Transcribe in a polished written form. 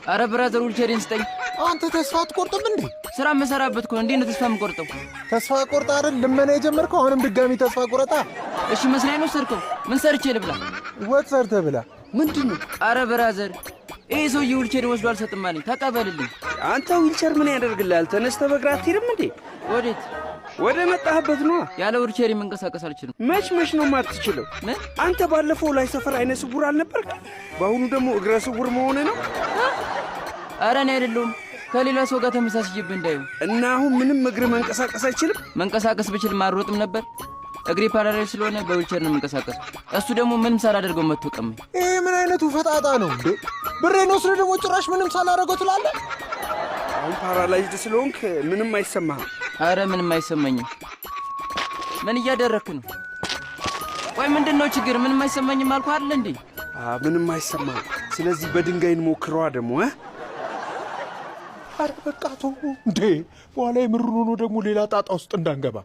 አረ ብራዘር ዊልቸሪን ስጠኝ። አንተ ተስፋ አትቆርጥም እንዴ? ስራ መሰራበት እኮ እንዴ ነው ተስፋ የምቆርጠው? ተስፋ ቆርጣ አይደል ልመና የጀመርከው? አሁንም ድጋሚ ተስፋ ቆረጣ? እሺ መስሪያ ነው ሰርከው። ምን ሰርቼ ልብላ? ወጥ ሰርተህ ብላ። ምንድነው? አረ ብራዘር ይሄ ሰውዬ ዊልቸር ወስዶ አልሰጥም አለኝ። ተቀበልልኝ። አንተ ዊልቸር ምን ያደርግልሃል? ተነስተህ በእግር አትሄድም እንዴ? ወዴት? ወደ መጣህበት ነው። ያለ ዊልቸር መንቀሳቀስ አልችልም። መች ነው የማትችለው? አንተ ባለፈው ላይ ሰፈር አይነ ስውር አልነበርክ? በአሁኑ ደግሞ እግረ ስውር መሆን ነው? አረ እኔ አይደለሁም ከሌላ ሰው ጋር ተመሳስዬብህ እንዳዩ። እና አሁን ምንም እግር መንቀሳቀስ አይችልም? መንቀሳቀስ ብችል ማሮጥም ነበር። እግሬ ፓራላይዝ ስለሆነ በዊልቸር ነው መንቀሳቀስ። እሱ ደግሞ ምንም ሳላደርገው መጥቶ ቀመኝ። ይሄ ምን አይነቱ ፈጣጣ ነው እንዴ? ብሬን ወስዶ ደግሞ ጭራሽ ምንም ሳላደርገው ትላለህ? አሁን ፓራላይዝድ ስለሆንክ ምንም አይሰማህም? አረ ምንም አይሰማኝም። ምን እያደረክ ነው? ቆይ ምንድነው ችግር? ምንም አይሰማኝም አልኩህ አይደል እንዴ? ምንም አይሰማህም። ስለዚህ በድንጋይ እንሞክረዋ ደግሞ አረ በቃ ተው እንዴ፣ በኋላ የምሩን ሆኖ ደግሞ ሌላ ጣጣ ውስጥ እንዳንገባ።